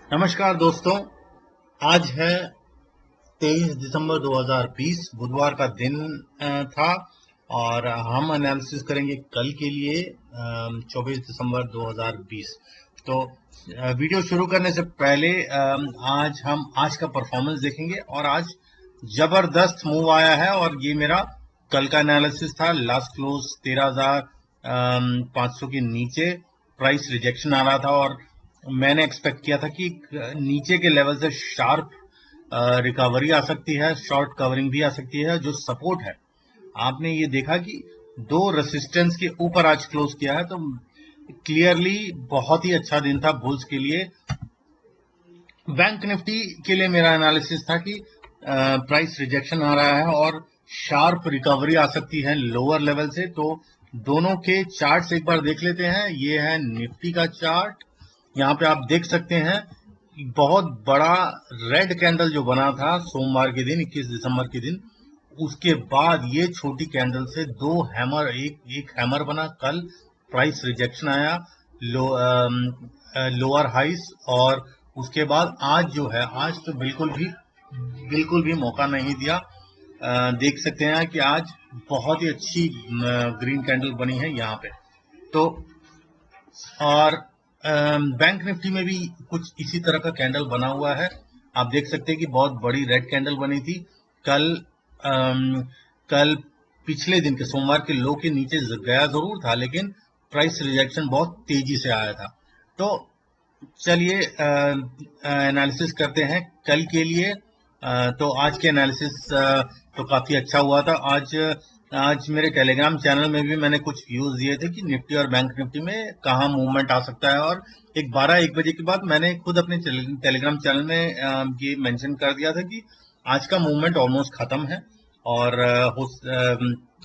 नमस्कार दोस्तों। आज है 23 दिसंबर 2020, बुधवार का दिन था और हम एनालिसिस करेंगे कल के लिए 24 दिसंबर 2020। तो वीडियो शुरू करने से पहले आज हम आज का परफॉर्मेंस देखेंगे और आज जबरदस्त मूव आया है और ये मेरा कल का एनालिसिस था। लास्ट क्लोज 13,500 के नीचे प्राइस रिजेक्शन आ रहा था और मैंने एक्सपेक्ट किया था कि नीचे के लेवल से शार्प रिकवरी आ सकती है, शॉर्ट कवरिंग भी आ सकती है। जो सपोर्ट है, आपने ये देखा कि दो रेसिस्टेंस के ऊपर आज क्लोज किया है, तो क्लियरली बहुत ही अच्छा दिन था बुल्स के लिए। बैंक निफ्टी के लिए मेरा एनालिसिस था कि प्राइस रिजेक्शन आ रहा है और शार्प रिकवरी आ सकती है लोअर लेवल से। तो दोनों के चार्ट्स एक बार देख लेते हैं। ये है निफ्टी का चार्ट। यहाँ पे आप देख सकते हैं बहुत बड़ा रेड कैंडल जो बना था सोमवार के दिन 21 दिसंबर के दिन, उसके बाद ये छोटी कैंडल से दो हैमर, एक हैमर बना। कल प्राइस रिजेक्शन आया लोअर हाइस और उसके बाद आज जो है, आज तो बिल्कुल भी मौका नहीं दिया। देख सकते हैं कि आज बहुत ही अच्छी ग्रीन कैंडल बनी है यहाँ पे। तो और बैंक निफ्टी में भी कुछ इसी तरह का कैंडल बना हुआ है। आप देख सकते हैं कि बहुत बड़ी रेड कैंडल बनी थी कल। कल पिछले दिन के सोमवार के लो के नीचे गया जरूर था, लेकिन प्राइस रिजेक्शन बहुत तेजी से आया था। तो चलिए एनालिसिस करते हैं कल के लिए। तो आज के एनालिसिस तो काफी अच्छा हुआ था। आज मेरे टेलीग्राम चैनल में भी मैंने कुछ व्यूज दिए थे कि निफ्टी और बैंक निफ्टी में कहाँ मूवमेंट आ सकता है, और 1 बजे के बाद मैंने खुद अपने टेलीग्राम चैनल में ये मेंशन कर दिया था कि आज का मूवमेंट ऑलमोस्ट खत्म है और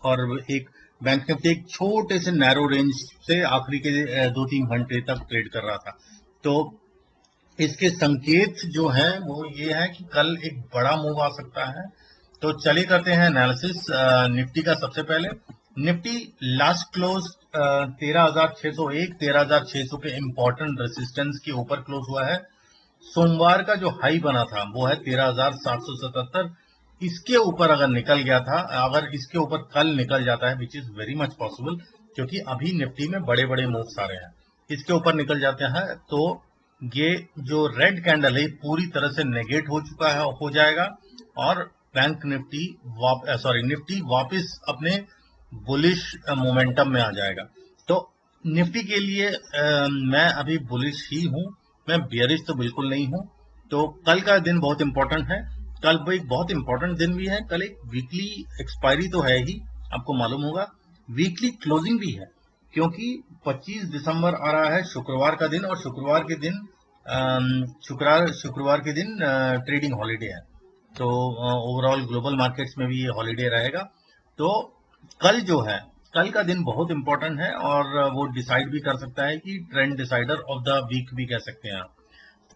और एक बैंक निफ्टी एक छोटे से नैरो रेंज से आखिरी के 2-3 घंटे तक ट्रेड कर रहा था। तो इसके संकेत जो है वो ये है कि कल एक बड़ा मूव आ सकता है। तो चलिए करते हैं एनालिसिस निफ्टी का। सबसे पहले निफ्टी लास्ट क्लोज 13,601 13,600 के इंपॉर्टेंट रेसिस्टेंस के ऊपर क्लोज हुआ है। सोमवार का जो हाई बना था वो है 13,777। इसके ऊपर अगर निकल गया था, अगर इसके ऊपर कल निकल जाता है, which is very much possible, क्योंकि अभी निफ्टी में बड़े बड़े मूव्स आ रहे हैं, इसके ऊपर निकल जाते हैं तो ये जो रेड कैंडल है पूरी तरह से नेगेट हो चुका है, हो जाएगा और बैंक निफ्टी निफ्टी वापस अपने बुलिश मोमेंटम में आ जाएगा। तो निफ्टी के लिए मैं अभी बुलिश ही हूं, मैं बियरिश तो बिल्कुल नहीं हूं। तो कल का दिन बहुत इंपॉर्टेंट है। कल वो एक बहुत इंपॉर्टेंट दिन भी है। कल एक वीकली एक्सपायरी तो है ही, आपको मालूम होगा, वीकली क्लोजिंग भी है, क्योंकि 25 दिसंबर आ रहा है शुक्रवार का दिन, और शुक्रवार के दिन शुक्रवार के दिन ट्रेडिंग हॉलीडे है। तो ओवरऑल ग्लोबल मार्केट्स में भी ये हॉलीडे रहेगा। तो कल जो है, कल का दिन बहुत इंपॉर्टेंट है और वो डिसाइड भी कर सकता है कि trend decider of the week भी कह सकते हैं आप।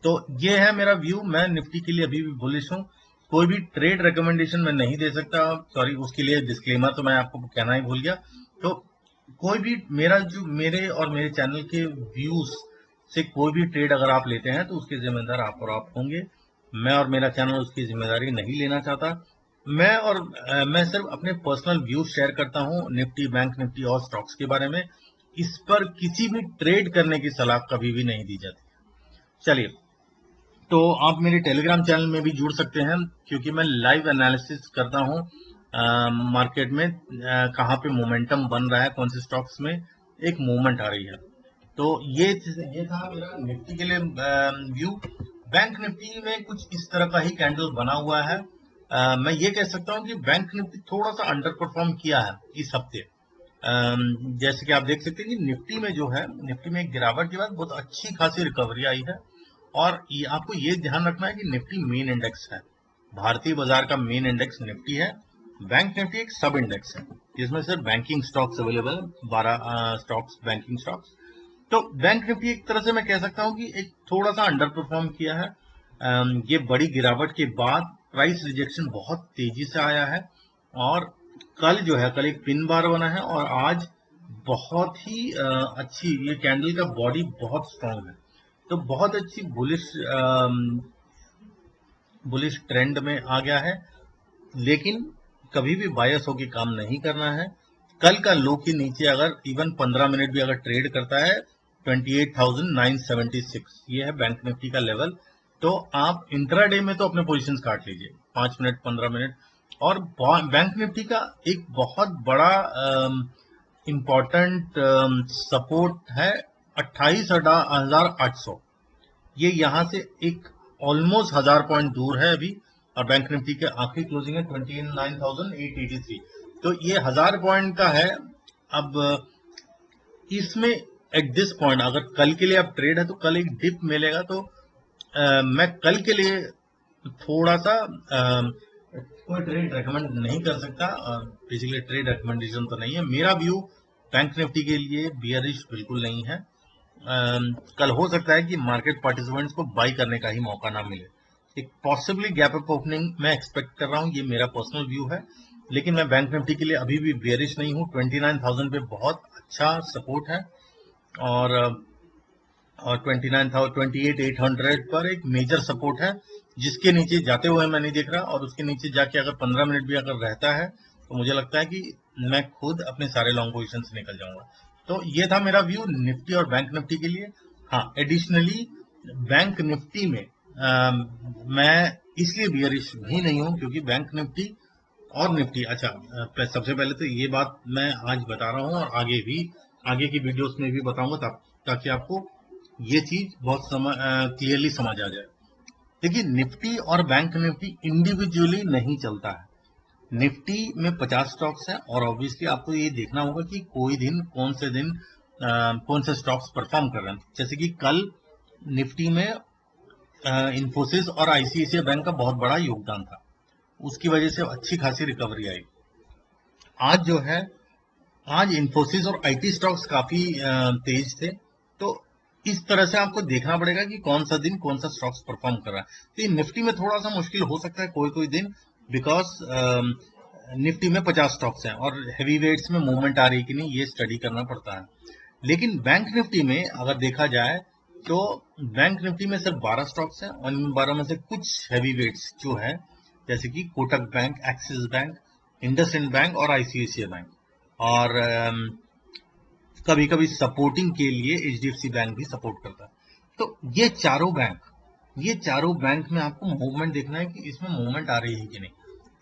तो ये है मेरा व्यू। मैं निफ्टी के लिए अभी भी बुलिश हूँ। कोई भी ट्रेड रिकमेंडेशन मैं नहीं दे सकता, सॉरी, उसके लिए डिस्क्लेमर तो मैं आपको कहना ही भूल गया। तो कोई भी मेरे और मेरे चैनल के व्यूज से कोई भी ट्रेड अगर आप लेते हैं तो उसके जिम्मेदार आप और आप होंगे। मैं और मेरा चैनल उसकी जिम्मेदारी नहीं लेना चाहता। मैं सिर्फ अपने पर्सनल व्यूज शेयर करता हूं निफ्टी, बैंक निफ्टी और स्टॉक्स के बारे में। इस पर किसी भी ट्रेड करने की सलाह कभी भी नहीं दी जाती। चलिए, तो आप मेरे टेलीग्राम चैनल में भी जुड़ सकते हैं, क्योंकि मैं लाइव एनालिसिस करता हूं मार्केट में कहाँ पे मोमेंटम बन रहा है, कौन से स्टॉक्स में एक मूवमेंट आ रही है। तो ये था मेरा निफ्टी के लिए व्यू। बैंक निफ्टी में कुछ इस तरह का ही कैंडल बना हुआ है। मैं ये कह सकता हूँ कि बैंक निफ्टी थोड़ा सा अंडर परफॉर्म किया है इस हफ्ते। जैसे कि आप देख सकते हैं कि निफ्टी में जो है, निफ्टी में एक गिरावट के बाद बहुत अच्छी खासी रिकवरी आई है। और आपको ये ध्यान रखना है कि निफ्टी मेन इंडेक्स है, भारतीय बाजार का मेन इंडेक्स निफ्टी है। बैंक निफ्टी एक सब इंडेक्स है जिसमें सिर्फ बैंकिंग स्टॉक्स अवेलेबल है, 12 स्टॉक्स बैंकिंग स्टॉक्स। तो बैंक निफ्टी एक तरह से मैं कह सकता हूं कि एक थोड़ा सा अंडर परफॉर्म किया है। ये बड़ी गिरावट के बाद प्राइस रिजेक्शन बहुत तेजी से आया है और कल जो है, कल एक पिन बार बना है और आज बहुत ही अच्छी ये कैंडल का बॉडी बहुत स्ट्रांग है। तो बहुत अच्छी बुलिश ट्रेंड में आ गया है, लेकिन कभी भी बायस होकर काम नहीं करना है। कल का लो के नीचे अगर इवन 15 मिनट भी अगर ट्रेड करता है 28,976, ये है बैंक निफ्टी का लेवल। तो आप इंट्राडे में तो अपने पोजीशंस काट लीजिए 5 मिनट 15 मिनट। और बैंक निफ्टी का एक बहुत बड़ा इंपॉर्टेंट सपोर्ट है 28,800। ये यहां से एक ऑलमोस्ट 1000 पॉइंट दूर है अभी, और बैंक निफ्टी के आखिरी क्लोजिंग है 29,883। तो ये 1000 पॉइंट का है। अब इसमें एट दिस पॉइंट अगर कल के लिए आप ट्रेड है तो कल एक डिप मिलेगा, तो मैं कल के लिए थोड़ा सा कोई ट्रेड रेकमेंड नहीं कर सकता। बेसिकली ट्रेड रिकमेंडेशन तो नहीं है। मेरा व्यू बैंक निफ्टी के लिए बियरिश बिल्कुल नहीं है। कल हो सकता है कि मार्केट पार्टिसिपेंट्स को बाई करने का ही मौका ना मिले। एक पॉसिबली गैप अप ओपनिंग मैं एक्सपेक्ट कर रहा हूं, ये मेरा पर्सनल व्यू है। लेकिन मैं बैंक निफ्टी के लिए अभी भी बियरिश नहीं हूं। 29,000 पे बहुत अच्छा सपोर्ट है, और 28,800 पर एक मेजर सपोर्ट है, जिसके नीचे जाते हुए मैं नहीं देख रहा। और उसके नीचे जाके अगर 15 मिनट भी अगर रहता है तो मुझे लगता है कि मैं खुद अपने सारे लॉन्ग पोजीशन से निकल जाऊंगा। तो ये था मेरा व्यू निफ्टी और बैंक निफ्टी के लिए। हाँ, एडिशनली बैंक निफ्टी में मैं इसलिए बियरिश भी नहीं हूं क्योंकि बैंक निफ्टी और निफ्टी, अच्छा सबसे पहले तो ये बात मैं आज बता रहा हूं और आगे की वीडियोस में भी बताऊंगा, ताकि आपको ये चीज बहुत क्लियरली समझ आ जाए। देखिए, निफ्टी और बैंक निफ्टी इंडिविजुअली नहीं चलता है। निफ्टी में 50 स्टॉक्स हैं, और ऑब्वियसली आपको ये देखना होगा कि कोई दिन कौन से स्टॉक्स परफॉर्म कर रहे हैं। जैसे कि कल निफ्टी में इन्फोसिस और आईसीआईसीआई बैंक का बहुत बड़ा योगदान था, उसकी वजह से अच्छी खासी रिकवरी आई। आज जो है, आज इन्फोसिस और आईटी स्टॉक्स काफी तेज थे। तो इस तरह से आपको देखना पड़ेगा कि कौन सा दिन कौन सा स्टॉक्स परफॉर्म कर रहा है। तो निफ्टी में थोड़ा सा मुश्किल हो सकता है कोई दिन, बिकॉज निफ्टी में 50 स्टॉक्स हैं और हेवी वेट्स में मूवमेंट आ रही कि नहीं, ये स्टडी करना पड़ता है। लेकिन बैंक निफ्टी में अगर देखा जाए तो बैंक निफ्टी में सिर्फ 12 स्टॉक्स हैं, और इन 12 में से कुछ हेवी वेट्स जो है, जैसे कि Kotak bank, axis bank, IndusInd bank और आईसीआईसीआई बैंक, और कभी कभी सपोर्टिंग के लिए एचडीएफसी बैंक भी सपोर्ट करता है। तो ये चारों बैंक में आपको मूवमेंट देखना है कि इसमें मूवमेंट आ रही है कि नहीं।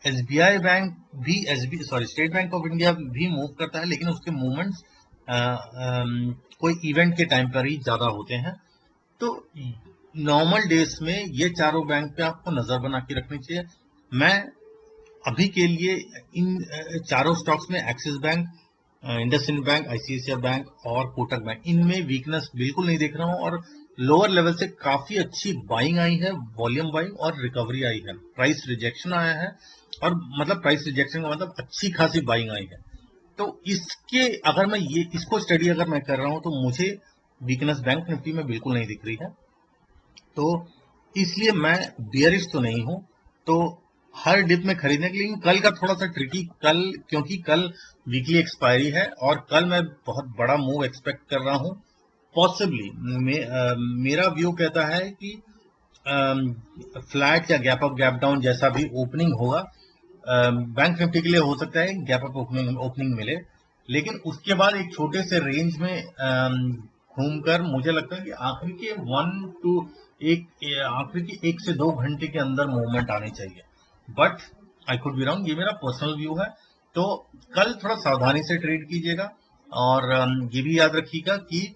एसबीआई बैंक भी स्टेट बैंक ऑफ इंडिया भी मूव करता है, लेकिन उसके मूवमेंट्स कोई इवेंट के टाइम पर ही ज्यादा होते हैं। तो नॉर्मल डेज में ये चारों बैंक पे आपको नजर बना के रखनी चाहिए। मैं अभी के लिए इन चारों स्टॉक्स में axis bank, IndusInd bank, ICICI bank और कोटक बैंक, इनमें वीकनेस बिल्कुल नहीं देख रहा हूं, और लोअर लेवल से काफी अच्छी बाइंग आई है, वॉल्यूम बाइंग और रिकवरी आई है। प्राइस रिजेक्शन आया है, और मतलब प्राइस रिजेक्शन का मतलब अच्छी खासी बाइंग आई है। तो इसके अगर मैं इसको स्टडी अगर मैं कर रहा हूं तो मुझे वीकनेस बैंक निफ्टी में बिल्कुल नहीं दिख रही है। तो इसलिए मैं बियरिश तो नहीं हूं। तो हर डिप में खरीदने के लिए कल का थोड़ा सा ट्रिकी, क्योंकि कल वीकली एक्सपायरी है, और कल मैं बहुत बड़ा मूव एक्सपेक्ट कर रहा हूं। पॉसिबली मेरा व्यू कहता है कि फ्लैट या गैप अप गैप डाउन जैसा भी ओपनिंग होगा, बैंक निफ्टी के लिए हो सकता है गैप अप ओपनिंग मिले, लेकिन उसके बाद एक छोटे से रेंज में घूमकर मुझे लगता है कि आखिरी के 1 से 2 घंटे के अंदर मूवमेंट आनी चाहिए। But I could be wrong, ये मेरा पर्सनल व्यू है। तो कल थोड़ा सावधानी से ट्रेड कीजिएगा, और ये भी याद रखिएगा कि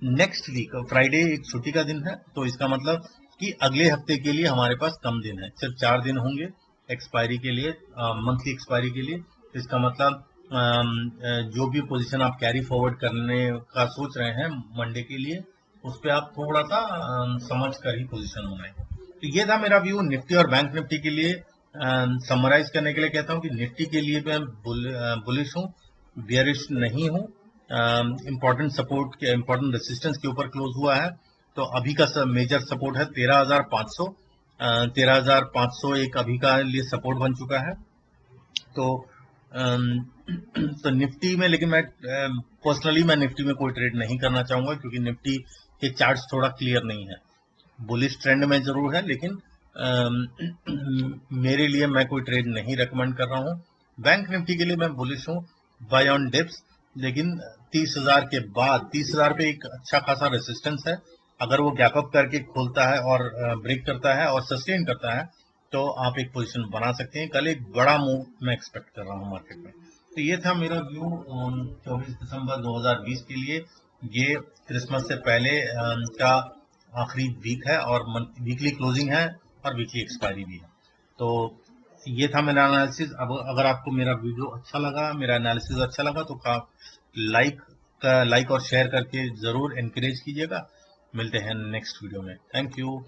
नेक्स्ट वीक फ्राइडे एक छुट्टी का दिन है, तो इसका मतलब कि अगले हफ्ते के लिए हमारे पास कम दिन है, सिर्फ 4 दिन होंगे एक्सपायरी के लिए, मंथली एक्सपायरी के लिए। तो इसका मतलब जो भी पोजीशन आप कैरी फॉरवर्ड करने का सोच रहे हैं मंडे के लिए, उस पर आप थोड़ा सा समझ कर ही पोजीशन बनाएं। तो ये था मेरा व्यू निफ्टी और बैंक निफ्टी के लिए। समराइज करने के लिए कहता हूं कि निफ्टी के लिए मैं बुलिश हूं, बियरिश नहीं हूं। इंपॉर्टेंट रेसिस्टेंस के ऊपर क्लोज हुआ है, तो अभी का मेजर सपोर्ट है 13,500। 13,500 एक अभी का लिए सपोर्ट बन चुका है। तो निफ्टी में, लेकिन मैं पर्सनली निफ्टी में कोई ट्रेड नहीं करना चाहूंगा, क्योंकि निफ्टी ये चार्ट्स थोड़ा क्लियर नहीं है, बुलिश ट्रेंड में जरूर है, लेकिन मेरे लिए मैं कोई ट्रेड नहीं रेकमेंड कर रहा हूँ। बैंक निफ्टी के लिए मैं बुलिश हूँ, बाय ऑन डिप्स, लेकिन 30,000 के बाद 30,000 पे एक अच्छा खासा रेसिस्टेंस है। अगर वो गैप अप करके खोलता है और ब्रेक करता है और सस्टेन करता है तो आप एक पोजीशन बना सकते हैं। कल एक बड़ा मूव मैं एक्सपेक्ट कर रहा हूँ मार्केट में। तो ये था मेरा व्यू 24 दिसंबर 2020 के लिए। ये क्रिसमस से पहले का आखिरी वीक है और वीकली क्लोजिंग है और वीकली एक्सपायरी भी है। तो ये था मेरा एनालिसिस। अब अगर आपको मेरा वीडियो अच्छा लगा, मेरा एनालिसिस अच्छा लगा, तो लाइक और शेयर करके जरूर एनकरेज कीजिएगा। मिलते हैं नेक्स्ट वीडियो में। Thank you.